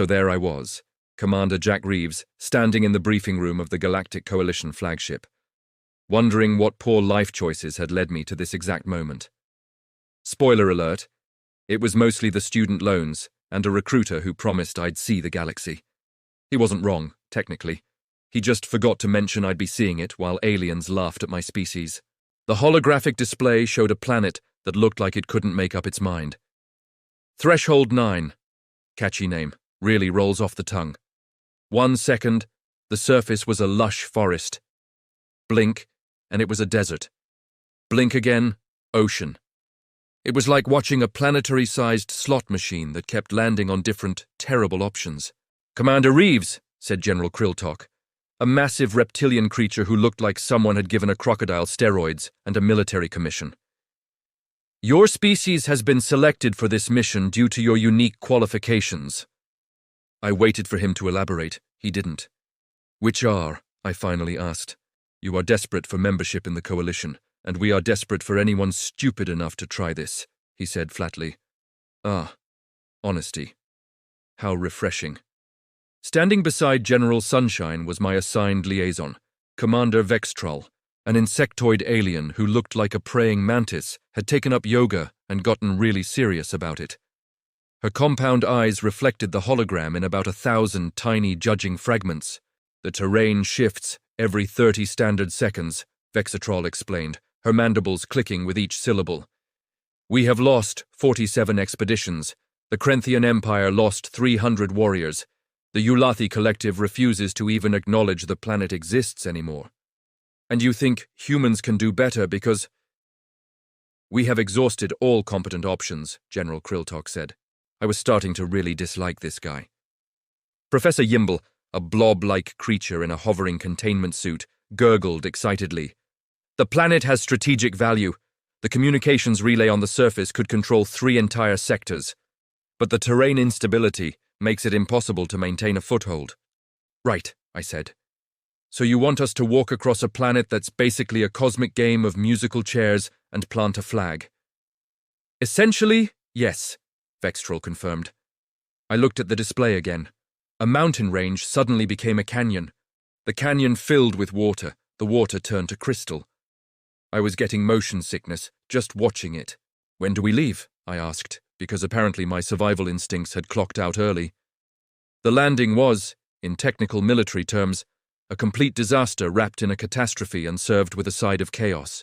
So there I was, Commander Jack Reeves, standing in the briefing room of the Galactic Coalition flagship, wondering what poor life choices had led me to this exact moment. Spoiler alert, it was mostly the student loans and a recruiter who promised I'd see the galaxy. He wasn't wrong, technically. He just forgot to mention I'd be seeing it while aliens laughed at my species. The holographic display showed a planet that looked like it couldn't make up its mind. Threshold 9. Catchy name, really rolls off the tongue. 1 second, the surface was a lush forest. Blink, and it was a desert. Blink again, ocean. It was like watching a planetary-sized slot machine that kept landing on different, terrible options. "Commander Reeves," said General Krilltalk, a massive reptilian creature who looked like someone had given a crocodile steroids and a military commission. "Your species has been selected for this mission due to your unique qualifications." I waited for him to elaborate. He didn't. "Which are?" I finally asked. "You are desperate for membership in the Coalition, and we are desperate for anyone stupid enough to try this," he said flatly. "Ah, honesty. How refreshing." Standing beside General Sunshine was my assigned liaison, Commander Vextrol, an insectoid alien who looked like a praying mantis, had taken up yoga and gotten really serious about it. Her compound eyes reflected the hologram in about 1,000 tiny judging fragments. "The terrain shifts every 30 standard seconds," Vextrol explained, her mandibles clicking with each syllable. "We have lost 47 expeditions. The Krenthian Empire lost 300 warriors. The Ulathi Collective refuses to even acknowledge the planet exists anymore. And you think humans can do better because—" "We have exhausted all competent options," General Krilltalk said. I was starting to really dislike this guy. Professor Yimble, a blob-like creature in a hovering containment suit, gurgled excitedly. "The planet has strategic value. The communications relay on the surface could control 3 entire sectors. But the terrain instability makes it impossible to maintain a foothold." "Right," I said. "So you want us to walk across a planet that's basically a cosmic game of musical chairs and plant a flag?" "Essentially, yes," Vextrol confirmed. I looked at the display again. A mountain range suddenly became a canyon. The canyon filled with water. The water turned to crystal. I was getting motion sickness just watching it. "When do we leave?" I asked, because apparently my survival instincts had clocked out early. The landing was, in technical military terms, a complete disaster wrapped in a catastrophe and served with a side of chaos.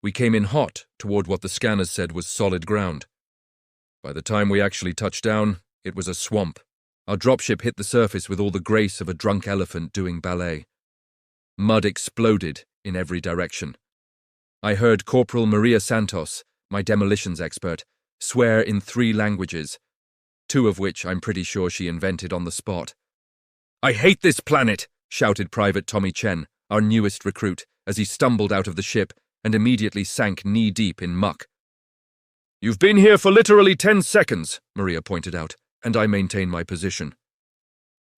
We came in hot toward what the scanners said was solid ground. By the time we actually touched down, it was a swamp. Our dropship hit the surface with all the grace of a drunk elephant doing ballet. Mud exploded in every direction. I heard Corporal Maria Santos, my demolitions expert, swear in 3 languages, 2 of which I'm pretty sure she invented on the spot. "I hate this planet!" shouted Private Tommy Chen, our newest recruit, as he stumbled out of the ship and immediately sank knee-deep in muck. "You've been here for literally 10 seconds, Maria pointed out, and I maintained my position.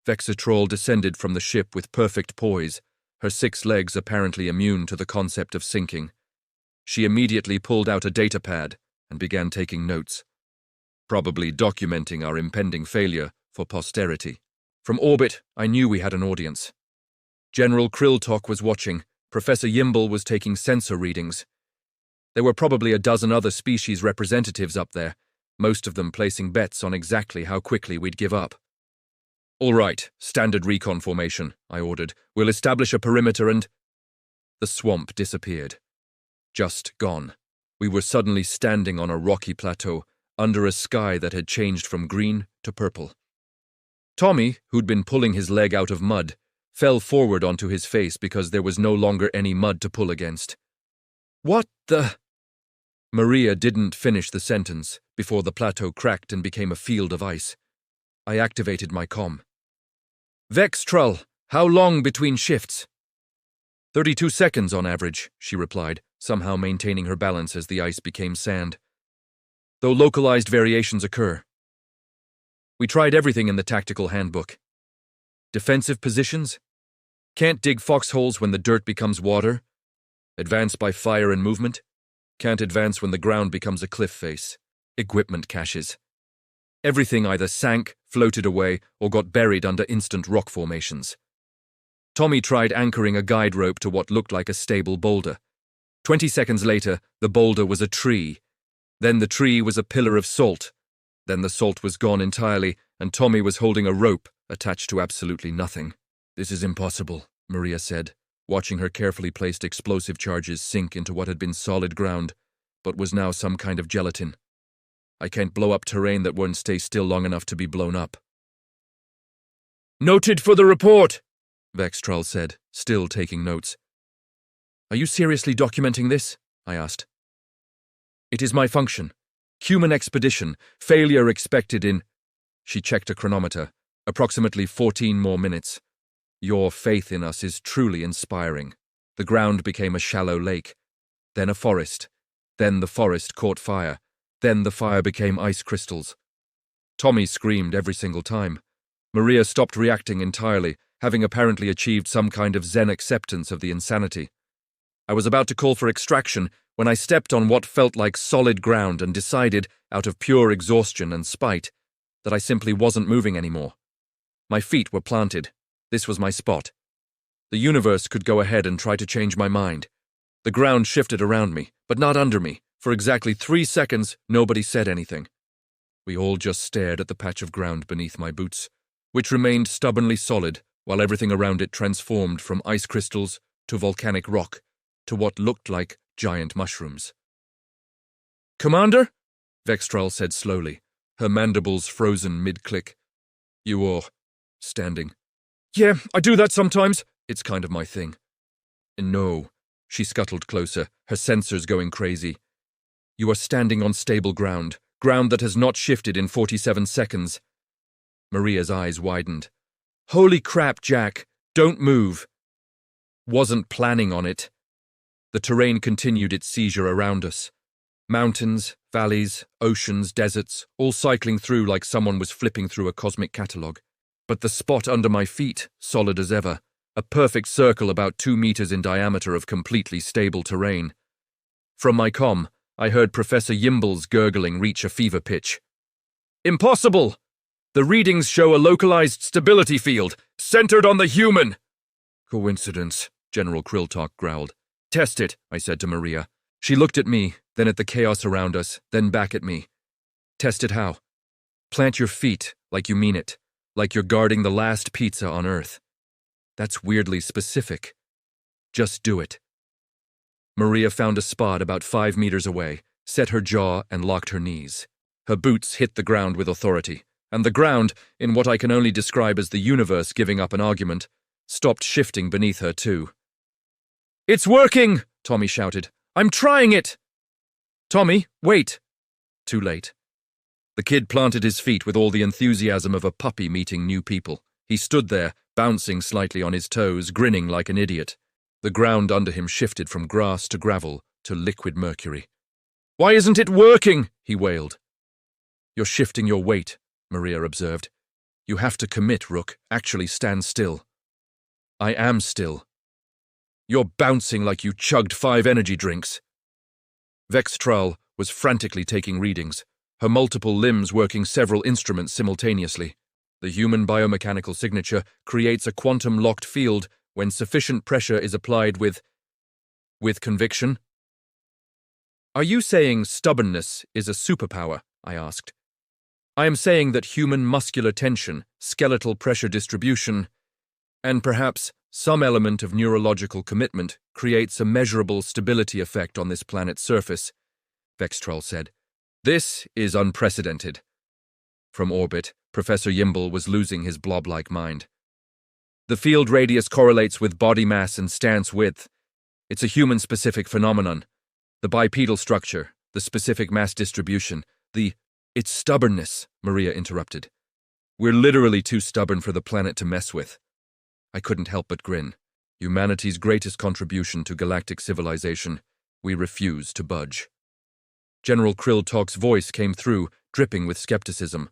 Vextrol descended from the ship with perfect poise, her 6 legs apparently immune to the concept of sinking. She immediately pulled out a datapad and began taking notes, probably documenting our impending failure for posterity. From orbit, I knew we had an audience. General Krilltalk was watching. Professor Yimble was taking sensor readings. There were probably a dozen other species representatives up there, most of them placing bets on exactly how quickly we'd give up. "All right, standard recon formation," I ordered. "We'll establish a perimeter and—" The swamp disappeared. Just gone. We were suddenly standing on a rocky plateau, under a sky that had changed from green to purple. Tommy, who'd been pulling his leg out of mud, fell forward onto his face because there was no longer any mud to pull against. "What the—" Maria didn't finish the sentence before the plateau cracked and became a field of ice. I activated my comm. "Vextrol, how long between shifts?" 32 seconds on average, she replied, somehow maintaining her balance as the ice became sand. "Though localized variations occur. We tried everything in the tactical handbook. Defensive positions? Can't dig foxholes when the dirt becomes water. Advance by fire and movement. Can't advance when the ground becomes a cliff face. Equipment caches. Everything either sank, floated away, or got buried under instant rock formations. Tommy tried anchoring a guide rope to what looked like a stable boulder. 20 seconds later, the boulder was a tree. Then the tree was a pillar of salt. Then the salt was gone entirely, and Tommy was holding a rope attached to absolutely nothing. "This is impossible," Maria said, watching her carefully placed explosive charges sink into what had been solid ground, but was now some kind of gelatin. "I can't blow up terrain that won't stay still long enough to be blown up." "Noted for the report," Vextral said, still taking notes. "Are you seriously documenting this?" I asked. "It is my function. Human expedition, failure expected in—" She checked a chronometer. "Approximately 14 more minutes. Your faith in us is truly inspiring." The ground became a shallow lake, then a forest. Then the forest caught fire. Then the fire became ice crystals. Tommy screamed every single time. Maria stopped reacting entirely, having apparently achieved some kind of zen acceptance of the insanity. I was about to call for extraction when I stepped on what felt like solid ground and decided, out of pure exhaustion and spite, that I simply wasn't moving anymore. My feet were planted. This was my spot. The universe could go ahead and try to change my mind. The ground shifted around me, but not under me. For exactly 3 seconds, nobody said anything. We all just stared at the patch of ground beneath my boots, which remained stubbornly solid while everything around it transformed from ice crystals to volcanic rock to what looked like giant mushrooms. "Commander?" Vextral said slowly, her mandibles frozen mid-click. "You are standing." "Yeah, I do that sometimes. It's kind of my thing." "No." She scuttled closer, her sensors going crazy. "You are standing on stable ground, ground that has not shifted in 47 seconds. Maria's eyes widened. "Holy crap, Jack. Don't move." "Wasn't planning on it." The terrain continued its seizure around us. Mountains, valleys, oceans, deserts, all cycling through like someone was flipping through a cosmic catalogue. But the spot under my feet, solid as ever, a perfect circle about 2 meters in diameter of completely stable terrain. From my comm, I heard Professor Yimble's gurgling reach a fever pitch. "Impossible! The readings show a localized stability field, centered on the human." "Coincidence," General Krilltalk growled. "Test it," I said to Maria. She looked at me, then at the chaos around us, then back at me. "Test it how?" "Plant your feet, like you mean it, like you're guarding the last pizza on Earth." "That's weirdly specific." "Just do it." Maria found a spot about 5 meters away, set her jaw, and locked her knees. Her boots hit the ground with authority, and the ground, in what I can only describe as the universe giving up an argument, stopped shifting beneath her too. "It's working!" Tommy shouted. "I'm trying it!" "Tommy, wait!" Too late. The kid planted his feet with all the enthusiasm of a puppy meeting new people. He stood there, bouncing slightly on his toes, grinning like an idiot. The ground under him shifted from grass to gravel to liquid mercury. "Why isn't it working?" he wailed. "You're shifting your weight," Maria observed. "You have to commit, Rook. Actually stand still." "I am still." "You're bouncing like you chugged 5 energy drinks." Vextral was frantically taking readings, her multiple limbs working several instruments simultaneously. The human biomechanical signature creates a quantum-locked field when sufficient pressure is applied with conviction. "Are you saying stubbornness is a superpower?" I asked. "I am saying that human muscular tension, skeletal pressure distribution, and perhaps some element of neurological commitment creates a measurable stability effect on this planet's surface," Vextral said. "This is unprecedented." From orbit, Professor Yimble was losing his blob-like mind. "The field radius correlates with body mass and stance width. It's a human-specific phenomenon. The bipedal structure, the specific mass distribution, It's stubbornness," Maria interrupted. "We're literally too stubborn for the planet to mess with." I couldn't help but grin. Humanity's greatest contribution to galactic civilization. We refuse to budge. General Krilltalk's voice came through, dripping with skepticism.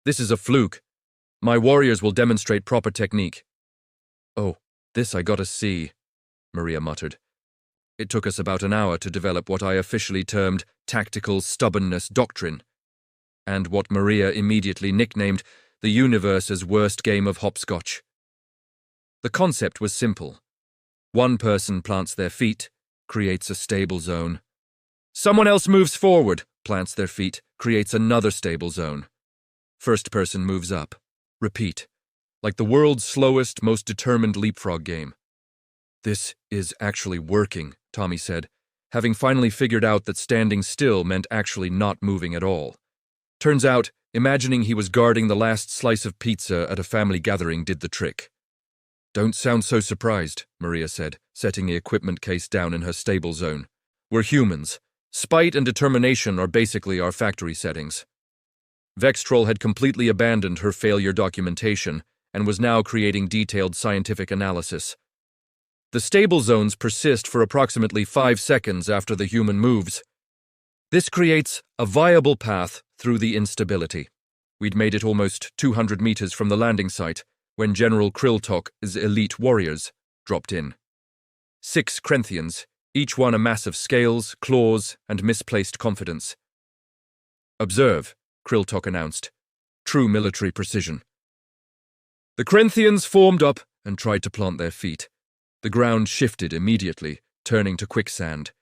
"This is a fluke. My warriors will demonstrate proper technique." "Oh, this I gotta see," Maria muttered. It took us about an hour to develop what I officially termed tactical stubbornness doctrine, and what Maria immediately nicknamed the universe's worst game of hopscotch. The concept was simple. One person plants their feet, creates a stable zone. Someone else moves forward, plants their feet, creates another stable zone. First person moves up. Repeat. Like the world's slowest, most determined leapfrog game. This is actually working, Tommy said, having finally figured out that standing still meant actually not moving at all. Turns out, imagining he was guarding the last slice of pizza at a family gathering did the trick. Don't sound so surprised, Maria said, setting the equipment case down in her stable zone. We're humans. Spite and determination are basically our factory settings. Vextrol had completely abandoned her failure documentation and was now creating detailed scientific analysis. The stable zones persist for approximately 5 seconds after the human moves. This creates a viable path through the instability. We'd made it almost 200 meters from the landing site when General Krilltok's elite warriors dropped in. 6 Krenthians, each one a mass of scales, claws, and misplaced confidence. Observe, Krilltok announced. True military precision. The Krenthians formed up and tried to plant their feet. The ground shifted immediately, turning to quicksand.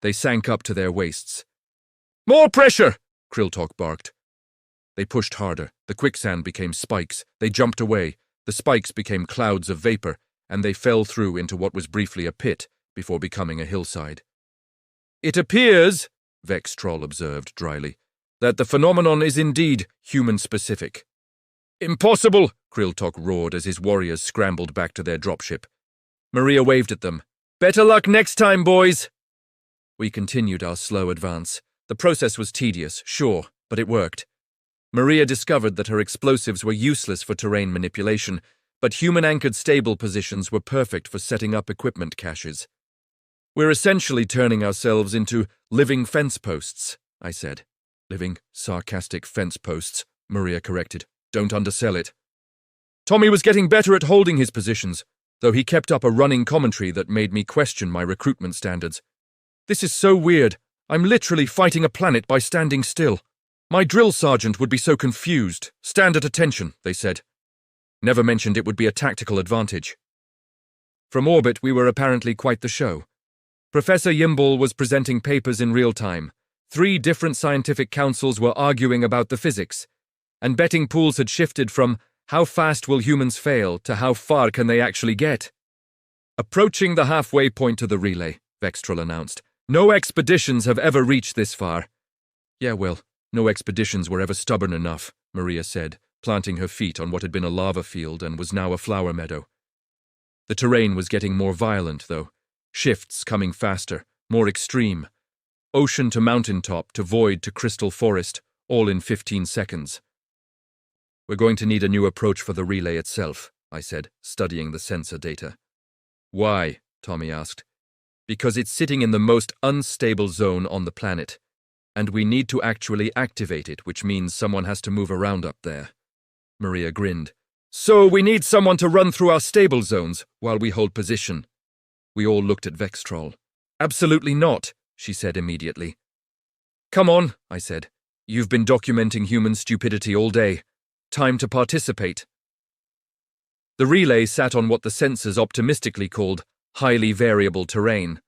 They sank up to their waists. More pressure! Krilltok barked. They pushed harder. The quicksand became spikes. They jumped away. The spikes became clouds of vapor, and they fell through into what was briefly a pit before becoming a hillside. It appears, Vextrol observed dryly, that the phenomenon is indeed human-specific. Impossible! Krilltok roared as his warriors scrambled back to their dropship. Maria waved at them. Better luck next time, boys! We continued our slow advance. The process was tedious, sure, but it worked. Maria discovered that her explosives were useless for terrain manipulation, but human-anchored stable positions were perfect for setting up equipment caches. We're essentially turning ourselves into living fence posts, I said. Living, sarcastic fence posts, Maria corrected. Don't undersell it. Tommy was getting better at holding his positions, though he kept up a running commentary that made me question my recruitment standards. This is so weird. I'm literally fighting a planet by standing still. My drill sergeant would be so confused. Stand at attention, they said. Never mentioned it would be a tactical advantage. From orbit, we were apparently quite the show. Professor Yimbal was presenting papers in real time. 3 different scientific councils were arguing about the physics, and betting pools had shifted from how fast will humans fail to how far can they actually get. Approaching the halfway point to the relay, Vextrol announced. No expeditions have ever reached this far. Yeah, well, no expeditions were ever stubborn enough, Maria said, planting her feet on what had been a lava field and was now a flower meadow. The terrain was getting more violent, though. Shifts coming faster, more extreme. Ocean to mountaintop to void to crystal forest, all in 15 seconds. We're going to need a new approach for the relay itself, I said, studying the sensor data. Why? Tommy asked. Because it's sitting in the most unstable zone on the planet, and we need to actually activate it, which means someone has to move around up there. Maria grinned. So we need someone to run through our stable zones while we hold position. We all looked at Vextrol. Absolutely not, she said immediately. Come on, I said. You've been documenting human stupidity all day. Time to participate. The relay sat on what the sensors optimistically called highly variable terrain.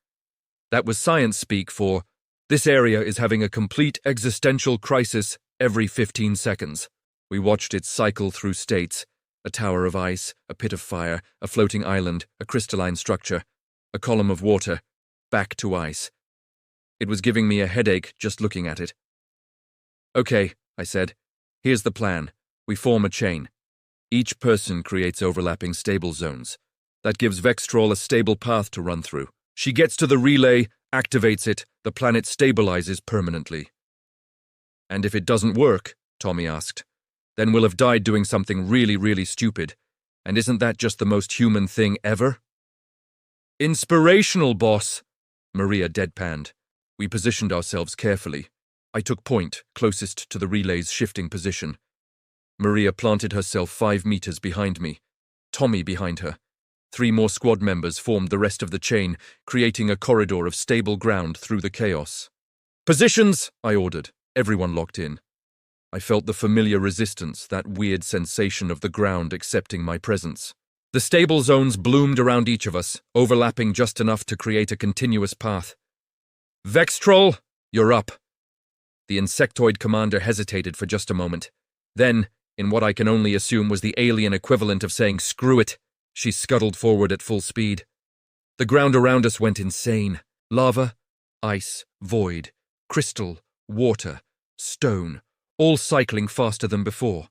That was science speak for, this area is having a complete existential crisis every 15 seconds. We watched it cycle through states, a tower of ice, a pit of fire, a floating island, a crystalline structure, a column of water, back to ice. It was giving me a headache just looking at it. Okay, I said, here's the plan. We form a chain. Each person creates overlapping stable zones. That gives Vextrol a stable path to run through. She gets to the relay, activates it, the planet stabilizes permanently. And if it doesn't work, Tommy asked, then we'll have died doing something really, really stupid. And isn't that just the most human thing ever? Inspirational, boss, Maria deadpanned. We positioned ourselves carefully. I took point, closest to the relay's shifting position. Maria planted herself 5 meters behind me, Tommy behind her. 3 more squad members formed the rest of the chain, creating a corridor of stable ground through the chaos. Positions, I ordered. Everyone locked in. I felt the familiar resistance, that weird sensation of the ground accepting my presence. The stable zones bloomed around each of us, overlapping just enough to create a continuous path. "Vextroll, you're up." The insectoid commander hesitated for just a moment. Then, in what I can only assume was the alien equivalent of saying "screw it," she scuttled forward at full speed. The ground around us went insane. Lava, ice, void, crystal, water, stone, all cycling faster than before,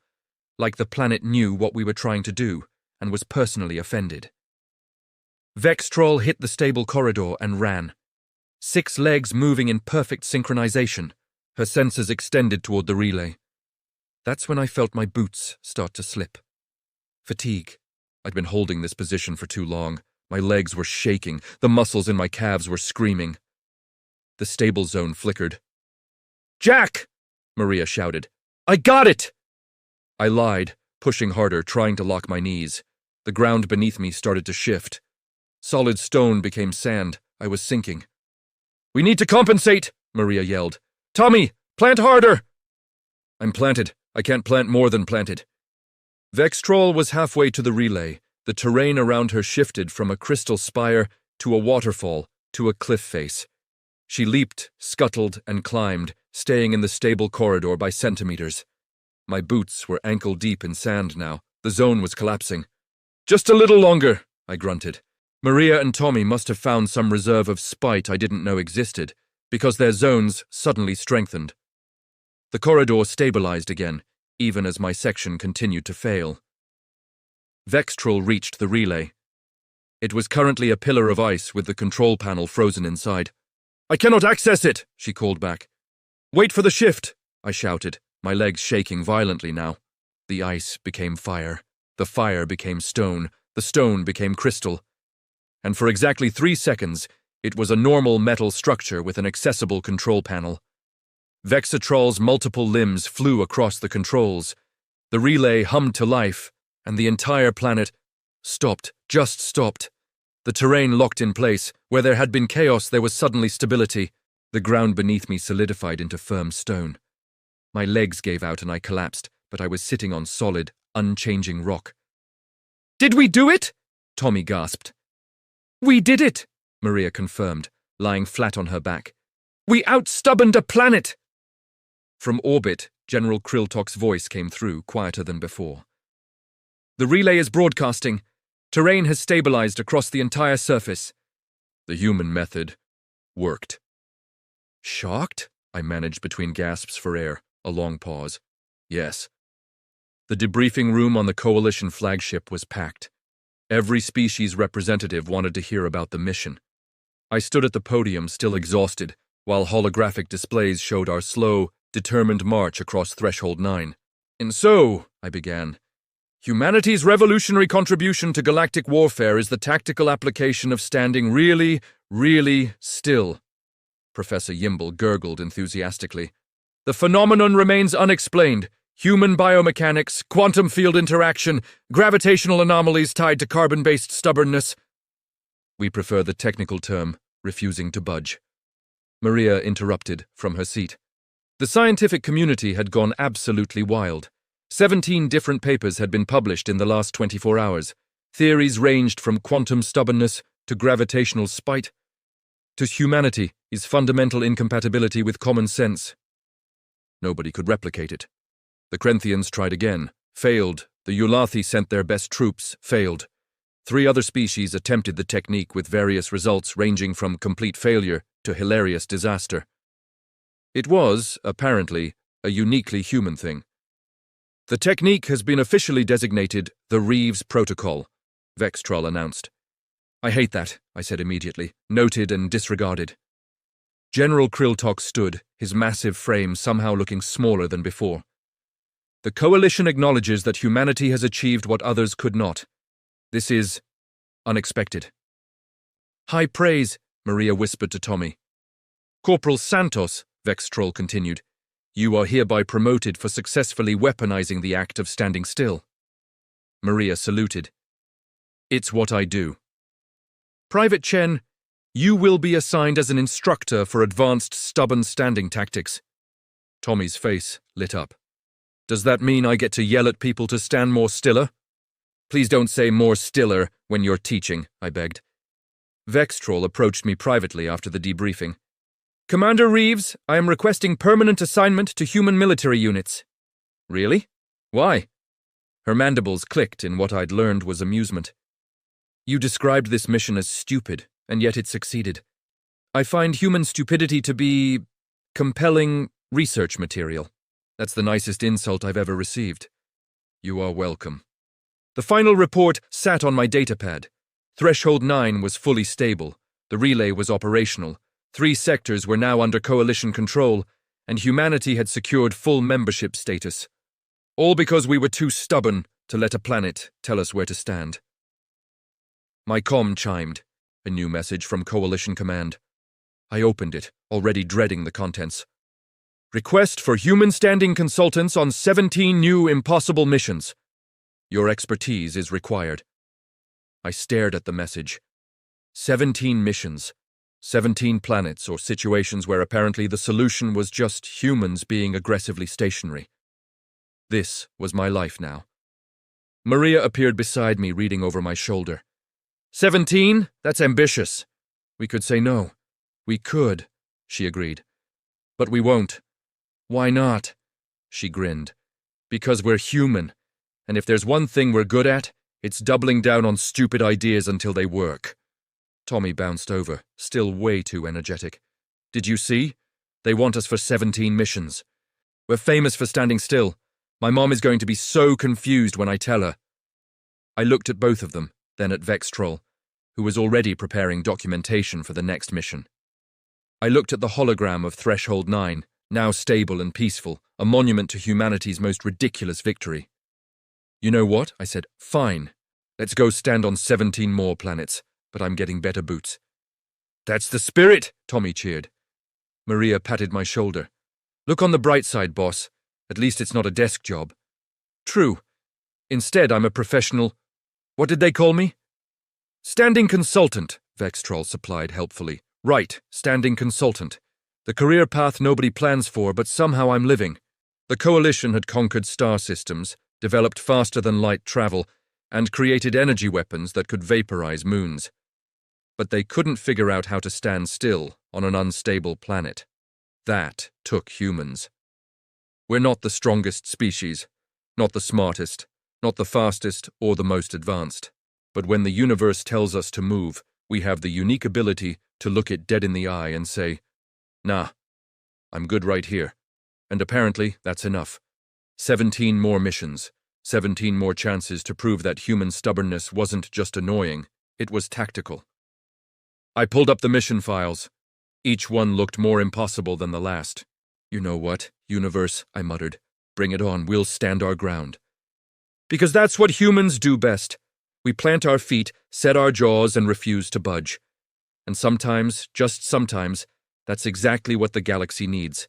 like the planet knew what we were trying to do and was personally offended. Vextroll hit the stable corridor and ran. 6 legs moving in perfect synchronization, her sensors extended toward the relay. That's when I felt my boots start to slip. Fatigue. I'd been holding this position for too long. My legs were shaking, the muscles in my calves were screaming. The stable zone flickered. "Jack!" Maria shouted. "I got it!" I lied, pushing harder, trying to lock my knees. The ground beneath me started to shift. Solid stone became sand. I was sinking. "We need to compensate!" Maria yelled. "Tommy, plant harder!" "I'm planted. I can't plant more than planted." Vextroll was halfway to the relay. The terrain around her shifted from a crystal spire to a waterfall to a cliff face. She leaped, scuttled, and climbed, staying in the stable corridor by centimeters. My boots were ankle-deep in sand now. The zone was collapsing. "Just a little longer," I grunted. Maria and Tommy must have found some reserve of spite I didn't know existed, because their zones suddenly strengthened. The corridor stabilized again, even as my section continued to fail. Vextroll reached the relay. It was currently a pillar of ice with the control panel frozen inside. "I cannot access it," she called back. "Wait for the shift," I shouted, my legs shaking violently now. The ice became fire. The fire became stone. The stone became crystal. And for exactly 3 seconds, it was a normal metal structure with an accessible control panel. Vextroll's multiple limbs flew across the controls. The relay hummed to life, and the entire planet stopped, just stopped. The terrain locked in place. Where there had been chaos, there was suddenly stability. The ground beneath me solidified into firm stone. My legs gave out and I collapsed, but I was sitting on solid, unchanging rock. "Did we do it?" Tommy gasped. "We did it," Maria confirmed, lying flat on her back. "We outstubborned a planet!" From orbit, General Krilltok's voice came through, quieter than before. "The relay is broadcasting. Terrain has stabilized across the entire surface." The human method worked. "Shocked?" I managed between gasps for air, a long pause. "Yes." The debriefing room on the Coalition flagship was packed. Every species representative wanted to hear about the mission. I stood at the podium, still exhausted, while holographic displays showed our slow, determined march across Threshold 9. "And so," I began, "humanity's revolutionary contribution to galactic warfare is the tactical application of standing really, really still." Professor Yimble gurgled enthusiastically. "The phenomenon remains unexplained. Human biomechanics, quantum field interaction, gravitational anomalies tied to carbon-based stubbornness." "We prefer the technical term, refusing to budge." Maria interrupted from her seat. The scientific community had gone absolutely wild. 17 different papers had been published in the last 24 hours. Theories ranged from quantum stubbornness to gravitational spite to humanity is fundamental incompatibility with common sense. Nobody could replicate it. The Krenthians tried again, failed. The Ulathi sent their best troops, failed. 3 other species attempted the technique with various results ranging from complete failure to hilarious disaster. It was, apparently, a uniquely human thing. "The technique has been officially designated the Reeves Protocol," Vextroll announced. "I hate that," I said immediately, noted and disregarded. General Krilltok stood, his massive frame somehow looking smaller than before. "The Coalition acknowledges that humanity has achieved what others could not. This is unexpected." "High praise," Maria whispered to Tommy. "Corporal Santos," Vextroll continued, "you are hereby promoted for successfully weaponizing the act of standing still." Maria saluted. "It's what I do." "Private Chen, you will be assigned as an instructor for advanced stubborn standing tactics." Tommy's face lit up. Does that mean I get to yell at people to stand more stiller? Please don't say more stiller when you're teaching, I begged. Vextrol approached me privately after the debriefing. Commander Reeves, I am requesting permanent assignment to human military units. Really? Why? Her mandibles clicked in what I'd learned was amusement. You described this mission as stupid, and yet it succeeded. I find human stupidity to be compelling research material. That's the nicest insult I've ever received. You are welcome. The final report sat on my datapad. Threshold 9 was fully stable, the relay was operational, 3 sectors were now under coalition control, and humanity had secured full membership status. All because we were too stubborn to let a planet tell us where to stand. My comm chimed, a new message from Coalition Command. I opened it, already dreading the contents. Request for human standing consultants on 17 new impossible missions. Your expertise is required. I stared at the message. 17 missions, 17 planets or situations where apparently the solution was just humans being aggressively stationary. This was my life now. Maria appeared beside me, reading over my shoulder. 17? That's ambitious. We could say no. We could, she agreed. But we won't. Why not? She grinned. Because we're human, and if there's one thing we're good at, it's doubling down on stupid ideas until they work. Tommy bounced over, still way too energetic. Did you see? They want us for 17 missions. We're famous for standing still. My mom is going to be so confused when I tell her. I looked at both of them, then at Vextrol, who was already preparing documentation for the next mission. I looked at the hologram of Threshold 9, now stable and peaceful, a monument to humanity's most ridiculous victory. You know what? I said, fine. Let's go stand on 17 more planets, but I'm getting better boots. That's the spirit, Tommy cheered. Maria patted my shoulder. Look on the bright side, boss. At least it's not a desk job. True. Instead, I'm a professional... What did they call me? Standing consultant, Vextrol supplied helpfully. Right, standing consultant. The career path nobody plans for, but somehow I'm living. The Coalition had conquered star systems, developed faster-than-light travel, and created energy weapons that could vaporize moons. But they couldn't figure out how to stand still on an unstable planet. That took humans. We're not the strongest species, not the smartest, not the fastest or the most advanced. But when the universe tells us to move, we have the unique ability to look it dead in the eye and say, nah, I'm good right here. And apparently that's enough. 17 more missions, 17 more chances to prove that human stubbornness wasn't just annoying, it was tactical. I pulled up the mission files. Each one looked more impossible than the last. You know what, universe, I muttered. Bring it on, we'll stand our ground. Because that's what humans do best. We plant our feet, set our jaws, and refuse to budge. And sometimes, just sometimes, that's exactly what the galaxy needs.